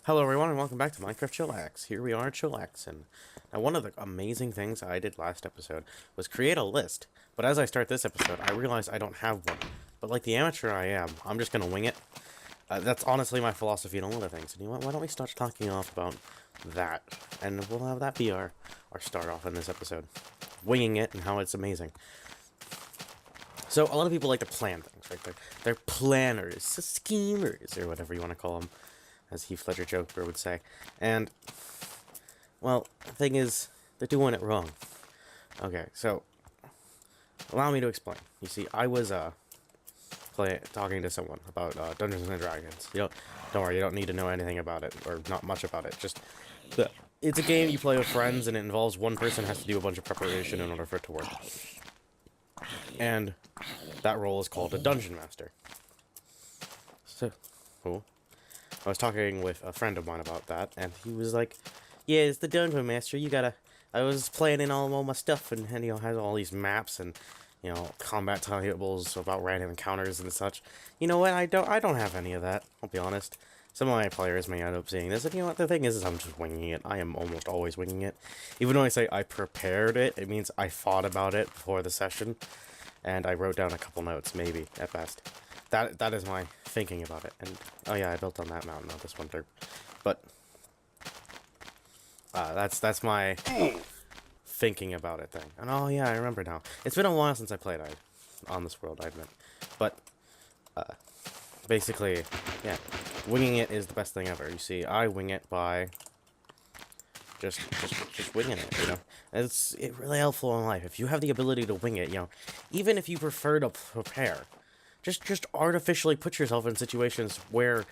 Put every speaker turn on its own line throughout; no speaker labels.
Hello everyone and welcome back to Minecraft Chillax. Here we are at Chillax, and now one of the amazing things I did last episode was create a list. But as I start this episode, I realize I don't have one. But like the amateur I am, I'm just gonna wing it. That's honestly my philosophy in all other things. And you know what? Why don't we start talking off about that? And we'll have that be our start off in this episode. Winging it and how it's amazing. So a lot of people like to plan things, right? They're planners, schemers, or whatever you want to call them, as Heath Ledger Joker would say. And, well, the thing is, they're doing it wrong. Okay, so, allow me to explain. You see, I was, talking to someone about, Dungeons and Dragons. Don't worry, you don't need to know anything about it, or not much about it, just, it's a game you play with friends, and it involves one person has to do a bunch of preparation in order for it to work. And that role is called a Dungeon Master. So, cool. I was talking with a friend of mine about that, and he was like, yeah, it's the Dungeon Master, I was planning all my stuff, and has all these maps, and, combat tables about random encounters and such. You know what, I don't have any of that, I'll be honest. Some of my players may end up seeing this, and you know what, the thing is I'm just winging it. I am almost always winging it. Even though I say I prepared it, it means I thought about it before the session, and I wrote down a couple notes, maybe, at best. That is my thinking about it. And oh yeah, I built on that mountain, not this one dirt. But that's my thinking about it thing. And oh yeah, I remember now. It's been a while since I played on this world, I admit. But basically, yeah, winging it is the best thing ever. You see, I wing it by just winging it, It's really helpful in life. If you have the ability to wing it, even if you prefer to prepare, just artificially put yourself in situations where,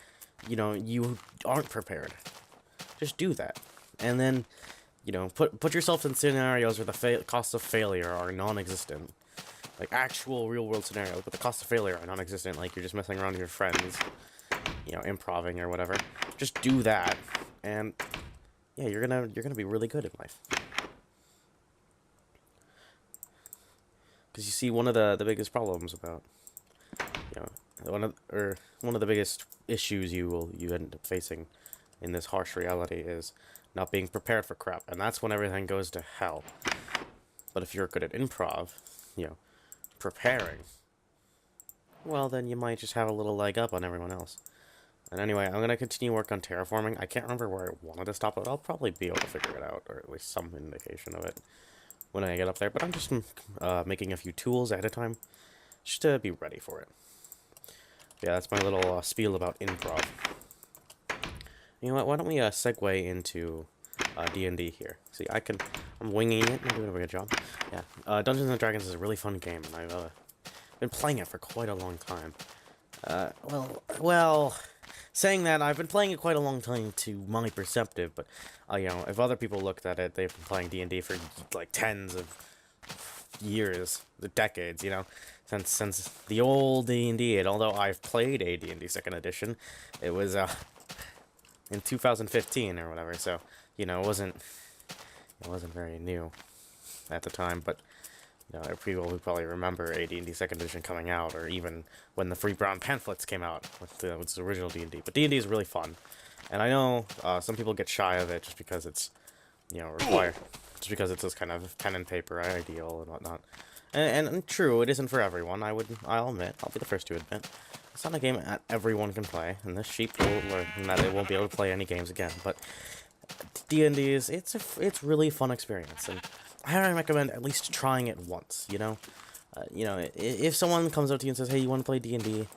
you aren't prepared. Just do that. And then, put yourself in scenarios where the costs of failure are non-existent. Like actual real-world scenarios, but the costs of failure are non-existent, like you're just messing around with your friends, improving or whatever. Just do that, and yeah, you're gonna be really good in life. Because you see, one of the biggest problems about one of the biggest issues you end up facing in this harsh reality is not being prepared for crap, and that's when everything goes to hell. But if you're good at improv, preparing, well, then you might just have a little leg up on everyone else. And anyway, I'm gonna continue work on terraforming. I can't remember where I wanted to stop, but I'll probably be able to figure it out, or at least some indication of it when I get up there. But I'm just making a few tools ahead of time, just to be ready for it. Yeah, that's my little spiel about improv. You know what, why don't we segue into D&D here. See, I'm winging it, I'm doing a good job. Yeah, Dungeons & Dragons is a really fun game, and I've been playing it for quite a long time. Well, saying that, I've been playing it quite a long time to my perspective, but, if other people looked at it, they've been playing D&D for, like, tens of years, decades, since the old D&D, and although I've played a D&D 2nd edition, it was, in 2015 or whatever, so, it wasn't very new at the time, but, there are people who probably remember a D&D 2nd edition coming out, or even when the free brown pamphlets came out with the original D&D, but D&D is really fun, and I know, some people get shy of it just because it's, required, just because it's this kind of pen and paper ideal and whatnot. And true, it isn't for everyone, I'll admit, I'll be the first to admit. It's not a game that everyone can play, and this sheep will learn that it won't be able to play any games again, but D&D it's really fun experience, and I recommend at least trying it once, if someone comes up to you and says, hey, you want to play D&D,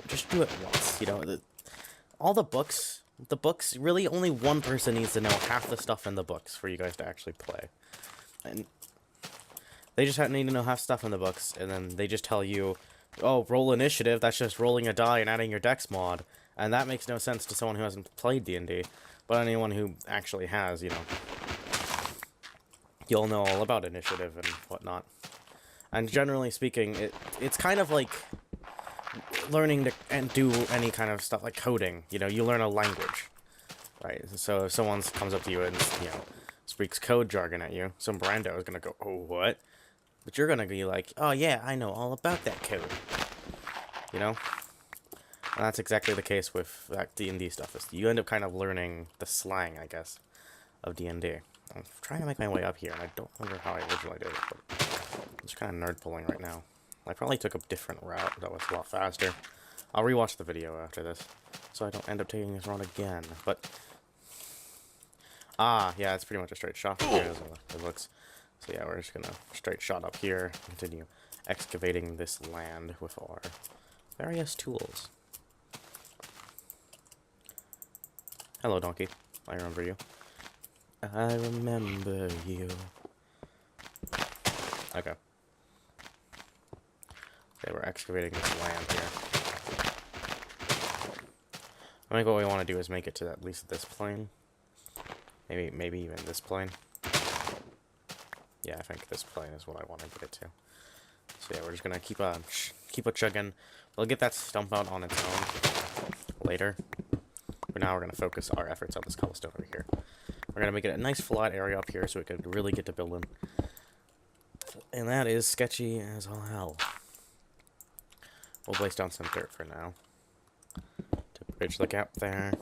just do it once, all the books, really only one person needs to know half the stuff in the books for you guys to actually play, and they just need to know half stuff in the books, and then they just tell you, oh, roll initiative, that's just rolling a die and adding your dex mod, and that makes no sense to someone who hasn't played D&D, but anyone who actually has, you'll know all about initiative and whatnot. And generally speaking, it's kind of like learning to do any kind of stuff like coding, you learn a language, right? So if someone comes up to you and, speaks code jargon at you, some Brando is gonna go, oh, what? But you're gonna be like, oh yeah, I know all about that code. And that's exactly the case with that D&D stuff. Is you end up kind of learning the slang, I guess, of D&D. I'm trying to make my way up here, and I don't remember how I originally did it, but I'm just kind of nerd pulling right now. I probably took a different route that was a lot faster. I'll rewatch the video after this, so I don't end up taking this route again, but... Ah, yeah, it's pretty much a straight shot from here, as it looks. So yeah, we're just gonna straight shot up here, continue excavating this land with our various tools. Hello, donkey. I remember you. I remember you. Okay. Okay, we're excavating this land here. I think what we want to do is make it to at least this plane. Maybe even this plane. Yeah, I think this plane is what I want to get it to. So yeah, we're just gonna keep a chugging. We'll get that stump out on its own later. But now we're gonna focus our efforts on this cobblestone over here. We're gonna make it a nice flat area up here so we can really get to building. And that is sketchy as all hell. We'll place down some dirt for now to bridge the gap there.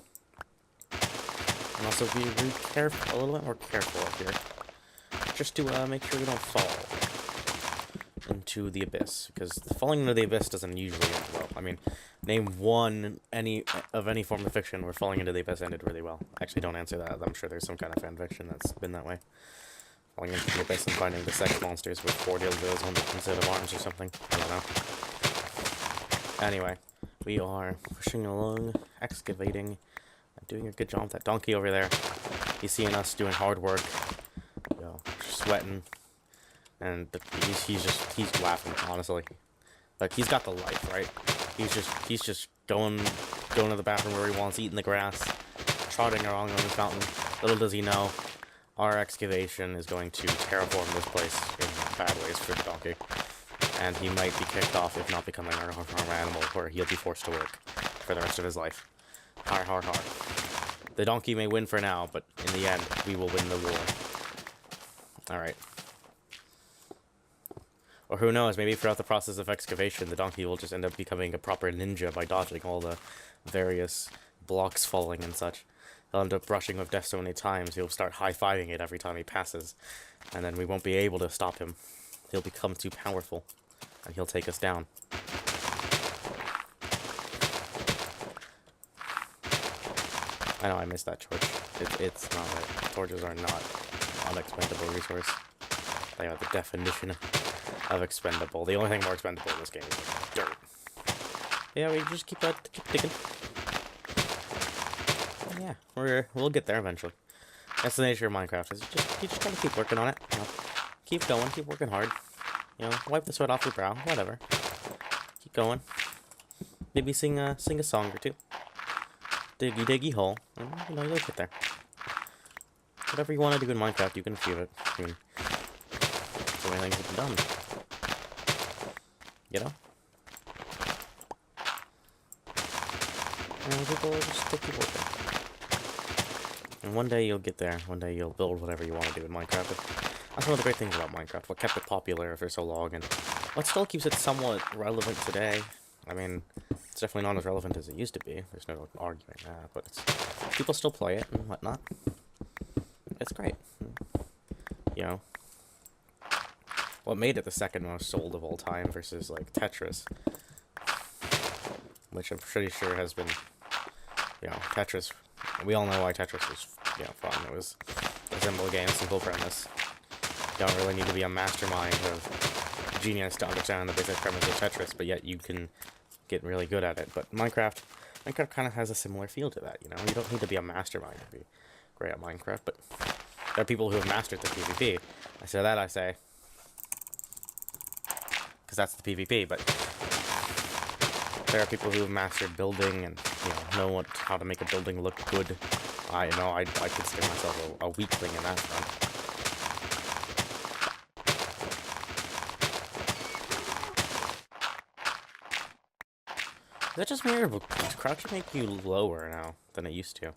And also be really careful, a little bit more careful up here, just to make sure we don't fall into the abyss, because falling into the abyss doesn't usually end well. I mean, name one any form of fiction where falling into the abyss ended really well. Actually, don't answer that. I'm sure there's some kind of fan fiction that's been that way. Falling into the abyss and finding the sex monsters with 4 dildos on them instead of arms or something. I don't know. Anyway, we are pushing along, excavating, and doing a good job with that donkey over there. He's seeing us doing hard work, you know, sweating, and he's laughing, honestly. Like, he's got the life, right? He's just going to the bathroom where he wants, eating the grass, trotting along on this mountain. Little does he know, our excavation is going to terraform this place in bad ways for the donkey. And he might be kicked off, if not becoming our farm animal, where he'll be forced to work for the rest of his life. Har, har, har. The donkey may win for now, but in the end, we will win the war. Alright. Or who knows, maybe throughout the process of excavation, the donkey will just end up becoming a proper ninja by dodging all the various blocks falling and such. He'll end up brushing with death so many times, he'll start high-fiving it every time he passes. And then we won't be able to stop him. He'll become too powerful, and he'll take us down. I know, I missed that torch. It's not right. Torches are not an expendable resource. They are the definition of expendable. The only thing more expendable in this game is dirt. Yeah, we just keep digging. Yeah, we'll get there eventually. That's the nature of Minecraft. Is you just gotta keep working on it. You know? Keep going, keep working hard. You know, wipe the sweat off your brow, whatever. Keep going. Maybe sing a song or two. Diggy diggy hole. You know, you'll get there. Whatever you want to do in Minecraft, you can achieve it. I mean, so many things have been done. You know? And people just keep working. And one day you'll get there. One day you'll build whatever you want to do in Minecraft. That's one of the great things about Minecraft. What kept it popular for so long, and what still keeps it somewhat relevant today. I mean, it's definitely not as relevant as it used to be. There's no arguing that, but people still play it and whatnot. It's great. You know, what made it the second most sold of all time versus, like, Tetris, which I'm pretty sure has been, you know, Tetris. We all know why Tetris was, you know, fun. It was a simple game, simple premise. You don't really need to be a mastermind of genius to understand the basic premise of Tetris, but yet you can get really good at it. But Minecraft kind of has a similar feel to that, you know? You don't need to be a mastermind to be great at Minecraft, but there are people who have mastered the PvP. I say, because that's the PvP, but there are people who have mastered building and, you know how to make a building look good. I consider myself a weakling in that front. Is that just me, or does crouching make you lower now than it used to?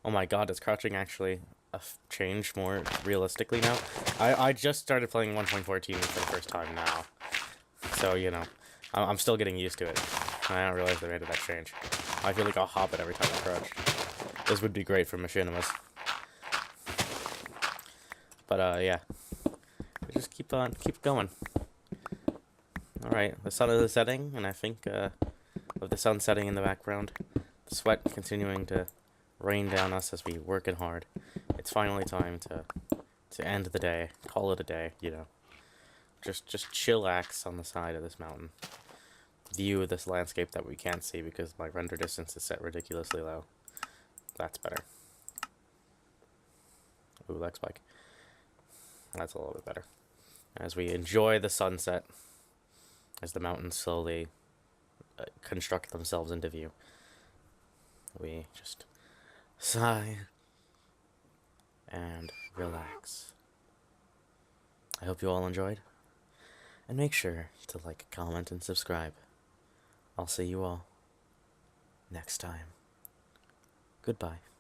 Oh my god, does crouching actually change more realistically now? I just started playing 1.14 for the first time now. So, you know, I'm still getting used to it. I don't realize they made that change. I feel like a hobbit every time I crouch. This would be great for machinimas. But, yeah. Just keep going. Alright, the sun is setting, and I think, with the sun setting in the background, the sweat continuing to rain down us as we working hard, it's finally time to end the day, call it a day, you know. Just chillax on the side of this mountain. View this landscape that we can't see because my render distance is set ridiculously low. That's better. Ooh, leg spike. That's a little bit better. As we enjoy the sunset, as the mountains slowly construct themselves into view, we just sigh and relax. I hope you all enjoyed, and make sure to like, comment, and subscribe. I'll see you all next time. Goodbye.